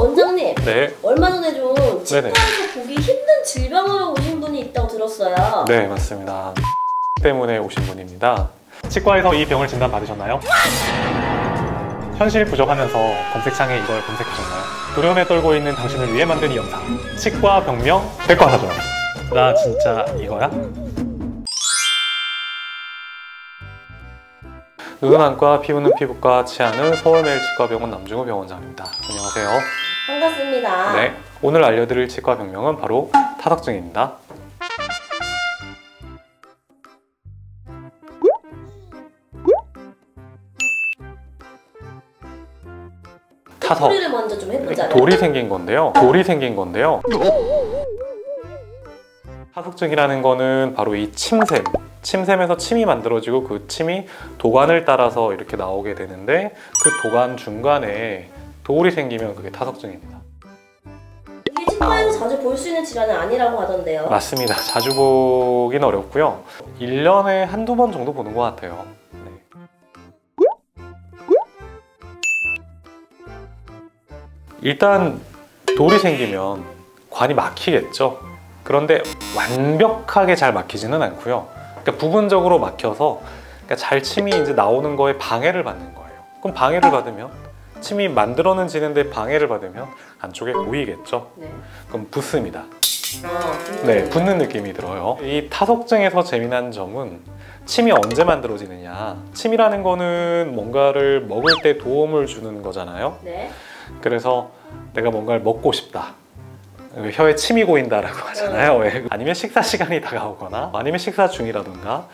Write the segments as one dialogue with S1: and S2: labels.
S1: 원장님,
S2: 네.
S1: 얼마 전에 좀 치과에서 보기 힘든 질병으로 오신 분이 있다고 들었어요.
S2: 네, 맞습니다. 때문에 오신 분입니다. 치과에서 이 병을 진단 받으셨나요? 현실 부족하면서 검색창에 이걸 검색하셨나요? 두려움에 떨고 있는 당신을 위해 만든 이 영상, 치과 병명 백과사전. 나 진짜 이거야? 눈은 안과, 피부는 피부과, 치아는 서울매일치과병원 남중우 병원장입니다. 안녕하세요.
S1: 반갑습니다.
S2: 네, 오늘 알려드릴 치과 병명은 바로 타석증입니다. 타석.
S1: 소리를 먼저 좀 해보자면.
S2: 돌이 생긴 건데요. 타석증이라는 거는 바로 이 침샘에서 침이 만들어지고 그 침이 도관을 따라서 이렇게 나오게 되는데 그 도관 중간에 돌이 생기면 그게 타석증입니다.
S1: 이게 치과에서 자주 볼 수 있는 질환은 아니라고 하던데요.
S2: 맞습니다. 자주 보긴 어렵고요. 1년에 한두 번 정도 보는 것 같아요. 네. 일단 돌이 생기면 관이 막히겠죠. 그런데 완벽하게 잘 막히지는 않고요. 그러니까 부분적으로 막혀서 잘 침이 이제 나오는 거에 방해를 받는 거예요. 그럼 방해를 받으면 침이 만들어지는데 방해를 받으면 안쪽에 고이겠죠.
S1: 네.
S2: 그럼 붓습니다.
S1: 붓는
S2: 네, 붓는 느낌이 들어요. 이 타석증에서 재미난 점은 침이 언제 만들어지느냐. 침이라는 거는 뭔가를 먹을 때 도움을 주는 거잖아요.
S1: 네.
S2: 그래서 내가 뭔가를 먹고 싶다. 혀에 침이 고인다라고 하잖아요. 아니면 식사 시간이 다가오거나 아니면 식사 중이라든가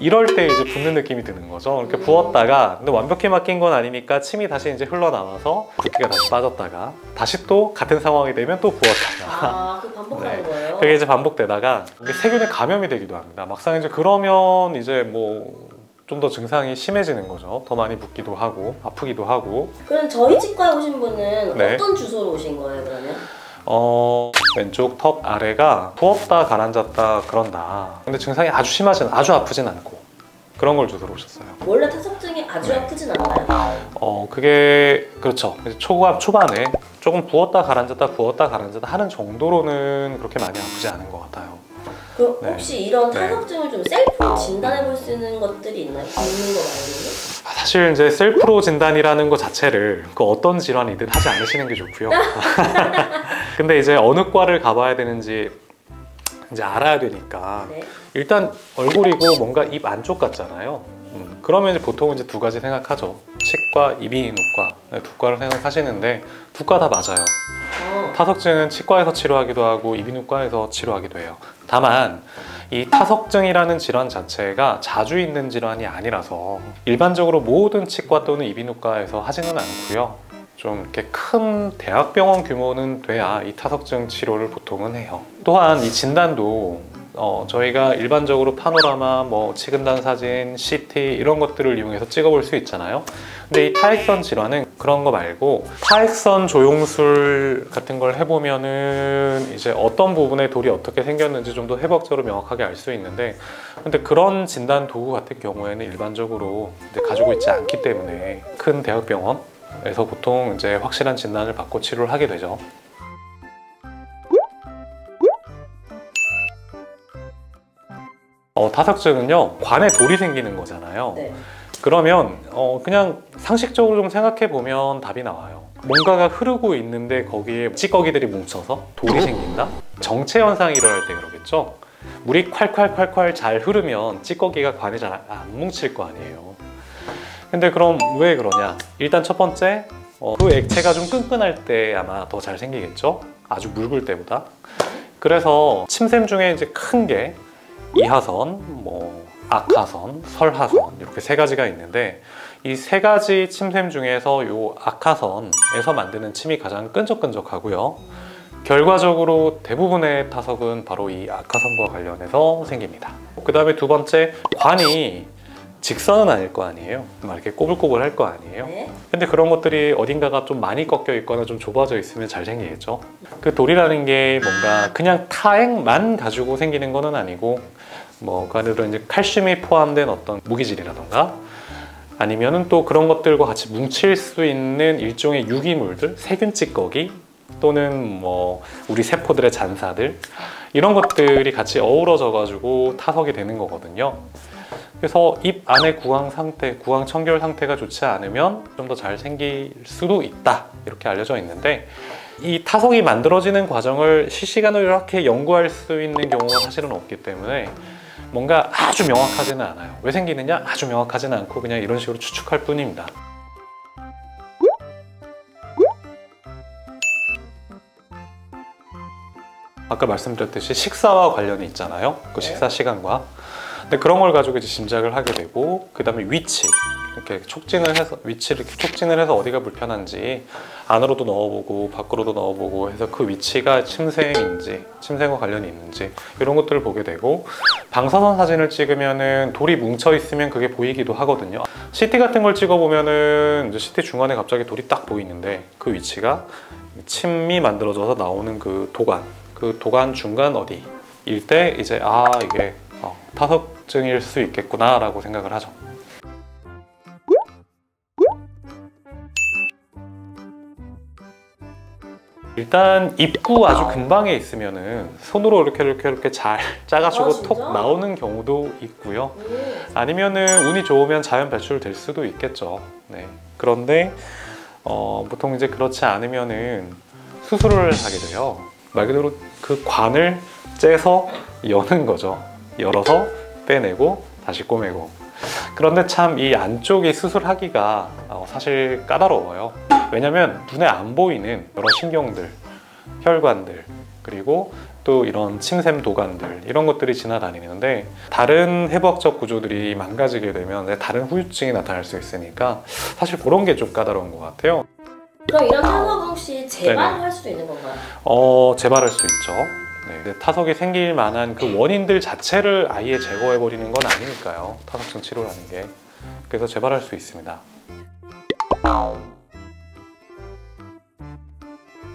S2: 이럴 때 이제 붓는 느낌이 드는 거죠. 이렇게 부었다가 근데 완벽히 막힌 건 아니니까 침이 다시 이제 흘러나와서 붓기가 다시 빠졌다가 다시 또 같은 상황이 되면 또 부었다가
S1: 그 반복하는 거예요?
S2: 그게 이제 반복되다가 이게 세균에 감염이 되기도 합니다. 막상 이제 그러면 이제 뭐 좀 더 증상이 심해지는 거죠. 더 많이 붓기도 하고 아프기도 하고.
S1: 그럼 저희 치과에 오신 분은
S2: 네.
S1: 어떤 주소로 오신 거예요, 그러면?
S2: 왼쪽 턱 아래가 부었다 가라앉았다 그런다. 근데 증상이 아주 아프진 않고 그런 걸 주소로 오셨어요.
S1: 원래 타석증이 아주 아프진 않나요?
S2: 그게 그렇죠. 초반에 조금 부었다 가라앉았다 하는 정도로는 그렇게 많이 아프지 않은 것 같아요.
S1: 그럼
S2: 네.
S1: 혹시 이런 타석증을 좀 셀프로 진단해 볼 수 있는 것들이 있나요? 붓는 거 말고는?
S2: 사실 이제 셀프로 진단이라는 것 자체를 그 어떤 질환이든 하지 않으시는 게 좋고요. 근데 이제 어느 과를 가봐야 되는지 이제 알아야 되니까
S1: 네.
S2: 일단 얼굴이고 뭔가 입 안쪽 같잖아요. 그러면 이제 보통 이제 두 가지 생각하죠. 치과, 이비인후과 두 과를 생각하시는데 두 과 다 맞아요. 타석증은 치과에서 치료하기도 하고 이비인후과에서 치료하기도 해요. 다만 이 타석증이라는 질환 자체가 자주 있는 질환이 아니라서 일반적으로 모든 치과 또는 이비인후과에서 하지는 않고요. 좀 이렇게 큰 대학병원 규모는 돼야 이 타석증 치료를 보통은 해요. 또한 이 진단도 저희가 일반적으로 파노라마, 뭐 치근단 사진, CT 이런 것들을 이용해서 찍어볼 수 있잖아요. 근데 이 타액선 질환은 그런 거 말고 타액선 조영술 같은 걸 해보면은 이제 어떤 부분에 돌이 어떻게 생겼는지 좀 더 해부학적으로 명확하게 알 수 있는데 근데 그런 진단 도구 같은 경우에는 일반적으로 이제 가지고 있지 않기 때문에 큰 대학병원에서 보통 이제 확실한 진단을 받고 치료를 하게 되죠. 타석증은요 관에 돌이 생기는 거잖아요.
S1: 네.
S2: 그러면 그냥 상식적으로 좀 생각해 보면 답이 나와요. 뭔가가 흐르고 있는데 거기에 찌꺼기들이 뭉쳐서 돌이 생긴다? 정체 현상이 일어날 때 그러겠죠. 물이 콸콸콸콸 잘 흐르면 찌꺼기가 관에 잘 안 뭉칠 거 아니에요. 근데 그럼 왜 그러냐? 일단 첫 번째 그 액체가 좀 끈끈할 때 아마 더 잘 생기겠죠. 아주 묽을 때보다. 그래서 침샘 중에 이제 큰 게 이하선, 뭐 악하선, 설하선 이렇게 세 가지가 있는데 이 세 가지 침샘 중에서 요 악하선에서 만드는 침이 가장 끈적끈적하고요. 결과적으로 대부분의 타석은 바로 이 악하선과 관련해서 생깁니다. 그 다음에 두 번째, 관이 직선은 아닐 거 아니에요. 막 이렇게 꼬불꼬불 할 거 아니에요.
S1: 네.
S2: 근데 그런 것들이 어딘가가 좀 많이 꺾여 있거나 좀 좁아져 있으면 잘 생기겠죠. 그 돌이라는 게 뭔가 그냥 타액만 가지고 생기는 거는 아니고 뭐 그 안에도 이제 칼슘이 포함된 어떤 무기질이라던가 아니면은 또 그런 것들과 같이 뭉칠 수 있는 일종의 유기물들, 세균 찌꺼기 또는 뭐 우리 세포들의 잔사들 이런 것들이 같이 어우러져 가지고 타석이 되는 거거든요. 그래서 입 안의 구강 상태, 구강 청결 상태가 좋지 않으면 좀 더 잘 생길 수도 있다 이렇게 알려져 있는데, 이 타석이 만들어지는 과정을 실시간으로 이렇게 연구할 수 있는 경우가 사실은 없기 때문에 뭔가 아주 명확하지는 않아요. 왜 생기느냐? 아주 명확하지는 않고 그냥 이런 식으로 추측할 뿐입니다. 아까 말씀드렸듯이 식사와 관련이 있잖아요. 그 식사 시간과. 근데 그런 걸 가지고 이제 짐작을 하게 되고, 그 다음에 위치, 이렇게 촉진을 해서 위치를 이렇게 촉진을 해서 어디가 불편한지 안으로도 넣어보고 밖으로도 넣어보고 해서 그 위치가 침생인지 침생과 관련이 있는지 이런 것들을 보게 되고, 방사선 사진을 찍으면은 돌이 뭉쳐 있으면 그게 보이기도 하거든요. CT 같은 걸 찍어보면은 이제 CT 중간에 갑자기 돌이 딱 보이는데 그 위치가 침이 만들어져서 나오는 그 도관 중간 어디일 때 이제 이게 타석증일 수 있겠구나 라고 생각을 하죠. 일단 입구 아주 근방에 있으면은 손으로 이렇게 잘 짜가지고 톡 나오는 경우도 있고요. 아니면은 운이 좋으면 자연 배출될 수도 있겠죠. 네. 그런데 보통 이제 그렇지 않으면은 수술을 하게 돼요. 말 그대로 그 관을 째서 여는 거죠. 열어서 빼내고 다시 꼬매고. 그런데 참 이 안쪽이 수술하기가 사실 까다로워요. 왜냐면 눈에 안 보이는 여러 신경들, 혈관들, 그리고 또 이런 침샘 도관들 이런 것들이 지나다니는데, 다른 해부학적 구조들이 망가지게 되면 다른 후유증이 나타날 수 있으니까 사실 그런 게 좀 까다로운 것 같아요.
S1: 그럼 이런 타석은 혹시 재발할 수도 있는 건가요?
S2: 재발할 수 있죠. 네. 타석이 생길 만한 그 원인들 자체를 아예 제거해버리는 건 아니니까요. 타석증 치료라는 게. 그래서 재발할 수 있습니다.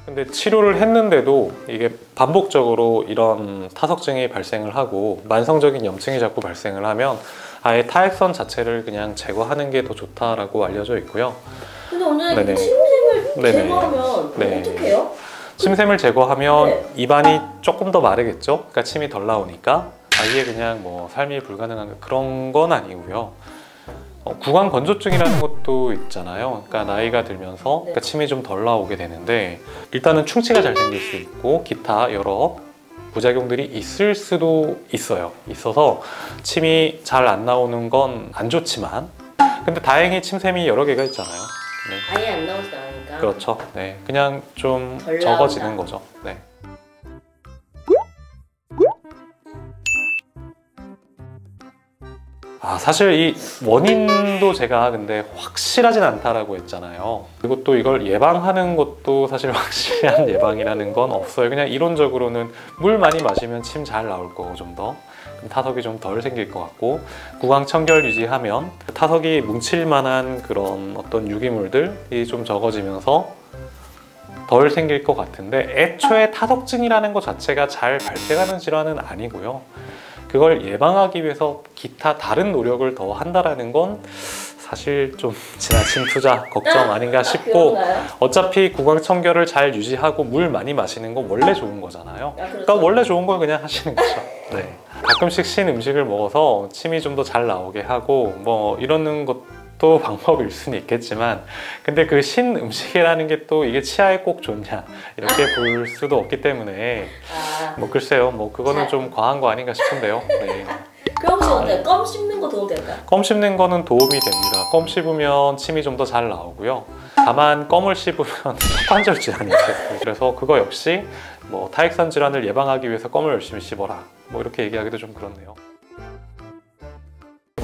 S2: 근데 치료를 했는데도 이게 반복적으로 이런 타석증이 발생을 하고 만성적인 염증이 자꾸 발생을 하면 아예 타액선 자체를 그냥 제거하는 게 더 좋다라고 알려져 있고요.
S1: 근데 오늘 침샘을 제거하면 어떻게 해요?
S2: 침샘을 제거하면 입안이 조금 더 마르겠죠? 그러니까 침이 덜 나오니까 아예 그냥 뭐 삶이 불가능한 그런 건 아니고요. 구강 건조증이라는 것도 있잖아요. 그러니까 나이가 들면서 그러니까 침이 좀 덜 나오게 되는데, 일단은 충치가 잘 생길 수 있고 기타 여러 부작용들이 있을 수도 있어서 침이 잘 안 나오는 건 안 좋지만, 근데 다행히 침샘이 여러 개가 있잖아요. 네.
S1: 아예 안 나오진 않으니까.
S2: 그렇죠. 네, 그냥 좀 적어지는 거죠. 네. 사실 이 원인도 제가 근데 확실하진 않다라고 했잖아요. 그리고 또 이걸 예방하는 것도 사실 확실한 예방이라는 건 없어요. 그냥 이론적으로는 물 많이 마시면 침 잘 나올 거고, 좀 더 타석이 좀 덜 생길 것 같고, 구강 청결 유지하면 타석이 뭉칠 만한 그런 어떤 유기물들이 좀 적어지면서 덜 생길 것 같은데, 애초에 타석증이라는 것 자체가 잘 발생하는 질환은 아니고요. 그걸 예방하기 위해서 기타 다른 노력을 더 한다라는 건 사실 좀 지나친 투자 걱정 아닌가 싶고, 어차피 구강 청결을 잘 유지하고 물 많이 마시는 건 원래 좋은 거잖아요. 그러니까 원래 좋은 걸 그냥 하시는 거죠. 네. 가끔씩 신 음식을 먹어서 침이 좀 더 잘 나오게 하고 뭐 이러는 것도 방법일 수는 있겠지만, 근데 그 신 음식이라는 게 또 이게 치아에 꼭 좋냐 이렇게 볼 수도 없기 때문에 뭐 글쎄요, 뭐 그거는 좀 과한 거 아닌가 싶은데요. 네.
S1: 그럼 혹시 어때요? 껌 씹는 거 도움 될까요?
S2: 껌 씹는 거는 도움이 됩니다. 껌 씹으면 침이 좀 더 잘 나오고요. 다만 껌을 씹으면 턱관절 질환이 있어요. 그래서 그거 역시 뭐 타액선 질환을 예방하기 위해서 껌을 열심히 씹어라, 뭐 이렇게 얘기하기도 좀 그렇네요.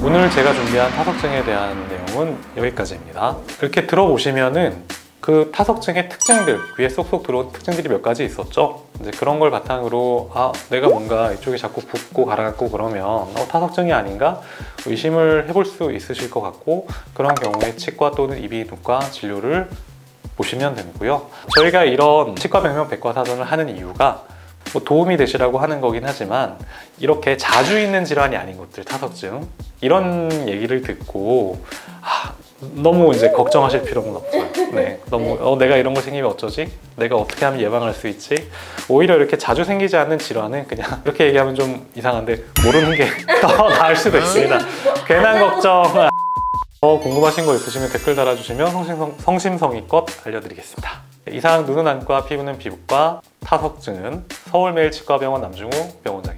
S2: 오늘 제가 준비한 타석증에 대한 내용은 여기까지입니다. 이렇게 들어보시면은 그 타석증의 특징들, 귀에 쏙쏙 들어온 특징들이 몇 가지 있었죠. 이제 그런 걸 바탕으로 내가 뭔가 이쪽이 자꾸 붓고 가라앉고 그러면 타석증이 아닌가 의심을 해볼 수 있으실 것 같고, 그런 경우에 치과 또는 이비인후과 진료를 보시면 되고요. 저희가 이런 치과 병명 백과사전을 하는 이유가 뭐 도움이 되시라고 하는 거긴 하지만, 이렇게 자주 있는 질환이 아닌 것들, 타석증 이런 얘기를 듣고 너무 이제 걱정하실 필요는 없어요. 네, 너무 내가 이런 거 생기면 어쩌지? 내가 어떻게 하면 예방할 수 있지? 오히려 이렇게 자주 생기지 않는 질환은 그냥 이렇게 얘기하면 좀 이상한데 모르는 게 더 나을 수도 있습니다. 괜한 걱정. 궁금하신 거 있으시면 댓글 달아주시면 성심성의껏 알려드리겠습니다. 이상 눈은 안과, 피부는 피부과, 타석증은 서울매일치과병원 남중우 병원장입니다.